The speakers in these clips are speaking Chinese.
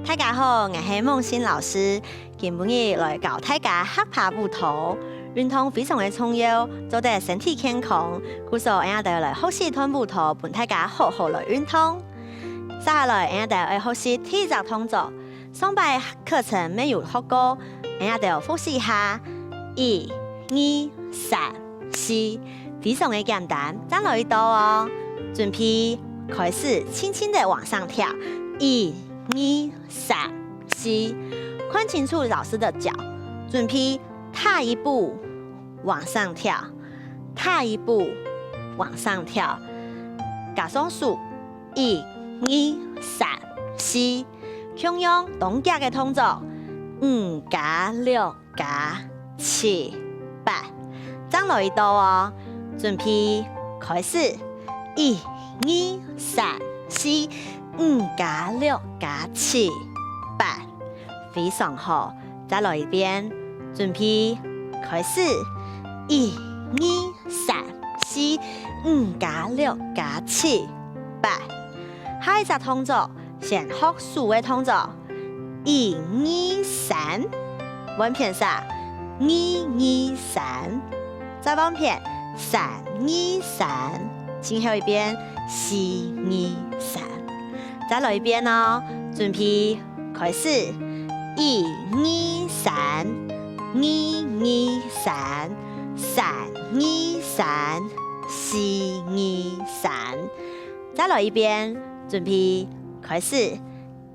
大家好，我是梦欣老师，今日来教大家学爬步图。运动非常的重要，做得身体健康，故所我哋来学习团步图，帮大家好好来运动。接下来我哋要学习体育动作，上摆课程没有学过，我哋要复习一下。1、2、3、4，非常的简单，再来一道哦。准备开始，轻轻的往上跳。1、2、3、4，看清楚老师的脚，准备踏一步往上跳，踏一步往上跳。加双数1、2、3、4，同样同格的动作，5加6加7、8，再来一道哦。准备开始，1、2、3、4。5加6加7、8，非常好。再来一遍，准备开始。1、2、3、4、5加6加7、8。下一只动作，先学数的动作。1、2、3，往片上。2、2、3，再往片。3、2、3，最后一遍。4、2、3。再来一遍哦，准备开始。1、2、3、2、2、3、3、2、3、4、2、3。再来一遍，准备开始。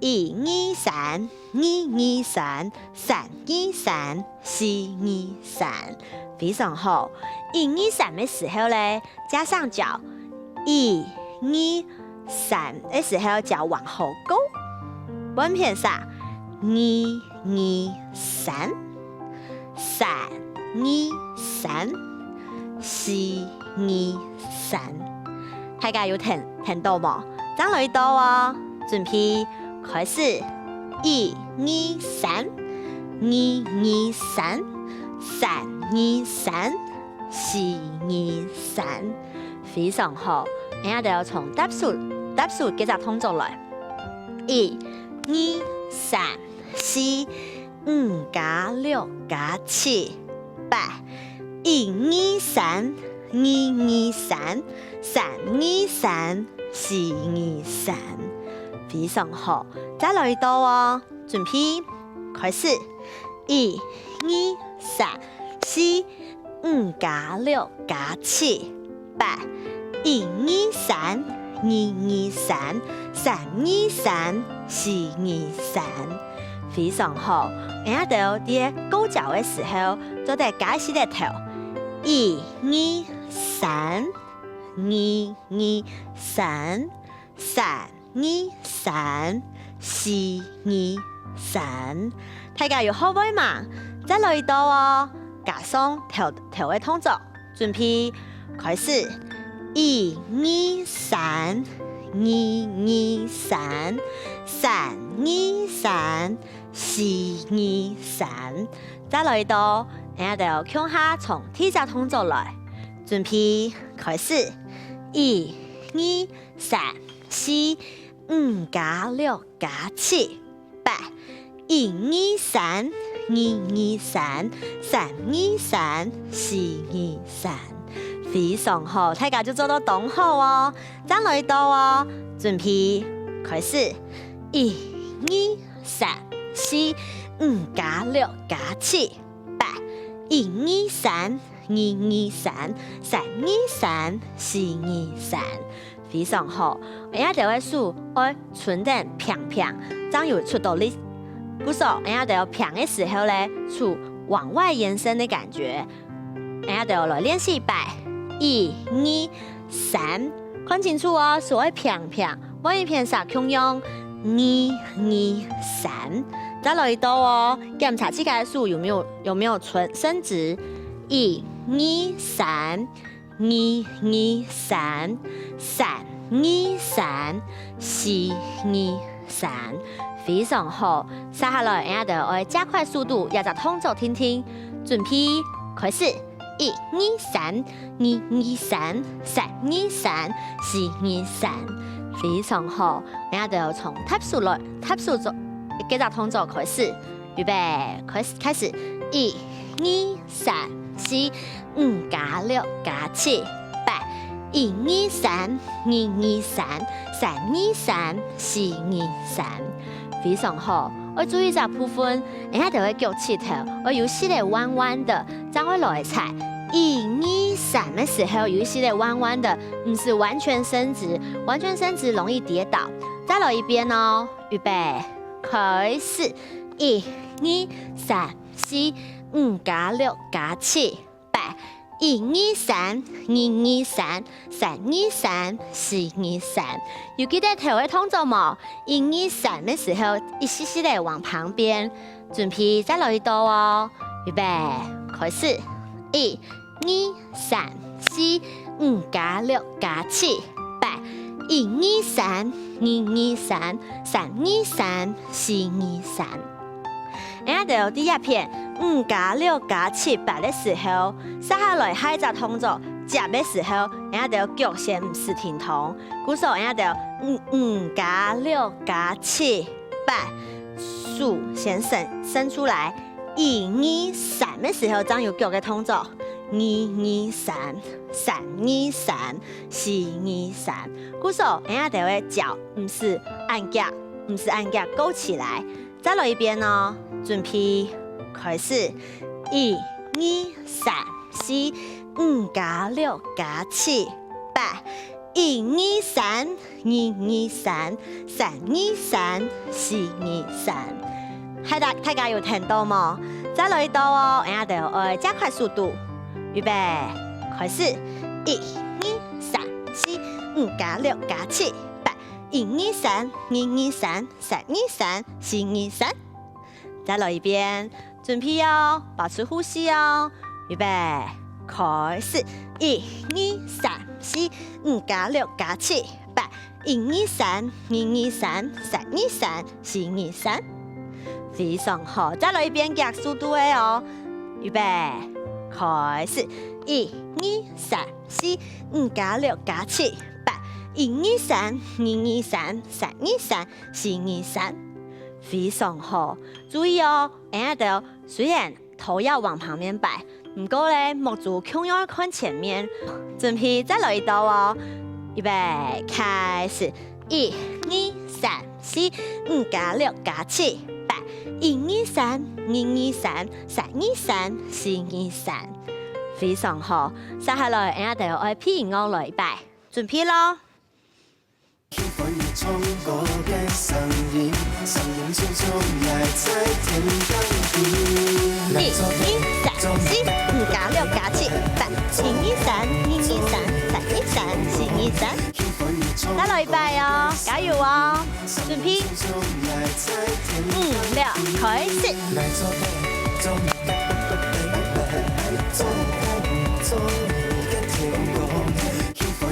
1、2、3、2、2、3、3、2、3、4、2、3，非常好。1、2、3的时候呢，加上脚。1、2、3的时候，脚往后勾，往片上，2、2、3、3、2、3、4、2、3。大家有聽到冇？再來一道哦，準備開始。1、2、3、2、2、3、3、2、3、4、2、3，非常好。我哋要從搭數幾隻動作來。1、2、3、4、5加6加7、8。1、2、3、2、2、3、3、2、3、4、2、3，非常好。再來一道哦，準備開始。1、2、3、4、5加6加7、8。1、2、3、2、2、3、3、2、3、4、2、3，非常好。我哋要啲高腳嘅時候，做啲解釋嘅頭。1、2、3、2、2、3、3、2、3、4、2、3，大家要學會嘛？再來一道哦，加上頭嘅動作，準備開始。1、2、3、2、2、3、3、2、3、4、2、3，再來一道，我哋要向下從第一隻動作來，準備開始。1、2、3、4、5加6加7、8。1、2、3、2、2、3、3、2、3、4、2、3。非常好，大家就做到動好哦。再來一道哦，準備開始。1、2、3、4、5加6加7、8。1、2、3、2、2、3、3、2、3、4、2、3，非常好。我哋會數愛存得平平，這樣有出到力。故所我哋要平嘅時候呢，出往外延伸的感覺。我哋要來練習擺。1、2、3，看清楚哦，所謂平平，往一片上同樣。2、2、3，再來一道哦，檢查自己的數有沒有伸直。1、2、3、2、2、3、3、2、3、4、2、3，非常好。接下來我哋要加快速度，要隻動作聽聽，準備開始。1、2、3、2、2、3、3、2、3、4、2、3，非常好。我哋要從踏數几只动作开始，预备，开始，1、2、3、4、5加6加7、8、1、2、3、2、2、3、3、2、3、4、2、3，非常好。我注意一下部分，人家就会举起头，我有时咧弯弯的，这样会落踩。1、2、3的时候，有一些弯弯的，不是完全伸直，完全伸直容易跌倒。再来一遍哦，预备，开始，1、2、3、4、5加6加7、8、1、2、3、2、2、3、3、2、3、4、2、3。有记得头会动作冇？1、2、3的时候，一丝丝的往旁边，准备再来一道哦，预备，开始，1、2、3、4、5加6加7、8、1、2、3、2、2、3、3、2、3、4、2、3。然後到第一片5加6加7、8的時候，接下來下一隻動作接的時候，然後就腳先唔是停通，鼓手然後就5加6加7、8，手先伸出來，1、2、3的時候，將有腳嘅動作。2、2、3、3、2、3、4、2、3，鼓手人家就会脚不是按脚，不是按脚勾起来。再来一遍哦，准备开始，1、2、3、4、5加6加7、8、1、2、3、2、2、3、3、2、3、4、2、3。大家有聽到嗎？再來一道哦，人家就會加快速度。預備，開始！1、2、3、4、5加6加7、8、1、2、3、2、2、3、3、2、3、4、2、3。再來一遍，準備哦，保持呼吸哦。預備，開始！1、2、3、4、5加6加7、8、1、2、3、2、2、3、3、2、3、4、2、3。非常好，再來一遍加速度的哦。預備。開始！1、2、3、4、5加6加7、8、1、2、3、2、2、3、3、2、3、4、2、3，非常好。注意哦，人家雖然頭要往旁邊擺，不過咧目睭卻要看前面。準備再來一道哦，預備開始！1、2、3、4、5加6加7、8、1、2、3、2、2、3、3、2、3、4、2、3，非常好。接下來，人家就愛配樂來擺，準備咯。1、2、3、4、5加6加7、8、1、2、3、2、2、3、3、2、3、4、2、3。再來一擺哦，加油哦！準備，5、6，開始。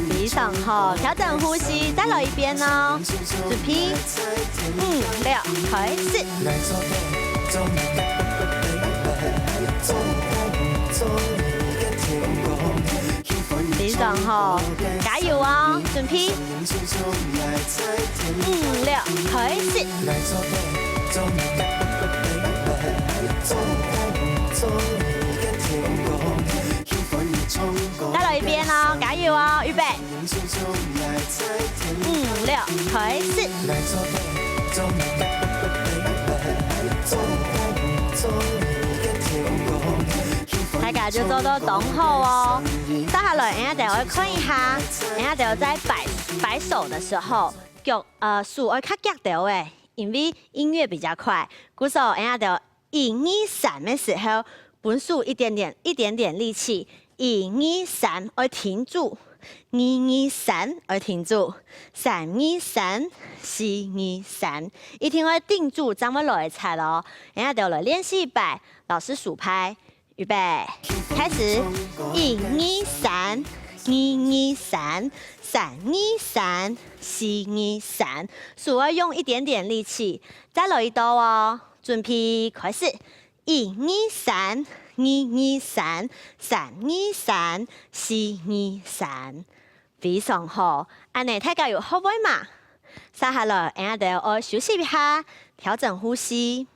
非常好，調整呼吸，再來一遍哦。準備，5、6，開始。非常好，加油哦！準備，5、6，開始。再來一遍哦，加油哦！預備，5、6，開始。大家就做到動後哦。接下來，人家就會看一下，人家就在擺手的時候，手會較夾到誒，因為音樂比較快，鼓手人家就1、2、3的時候，本手一點點力氣，1、2、3會停住，2、2、3會停住，3、2、3、4、2、3，一定會定住，這樣會落踩咯。人家就來練習一擺，老師數拍。預備，開始！1、2、3、2、2、3、3、2、3、4、2、3，手要用一點點力氣。再來一道哦，準備開始！1、2、3、2、2、3、3、2、3、4、2、3，非常好。安尼大家有學會嘛？接下來，我哋要休息一下，調整呼吸。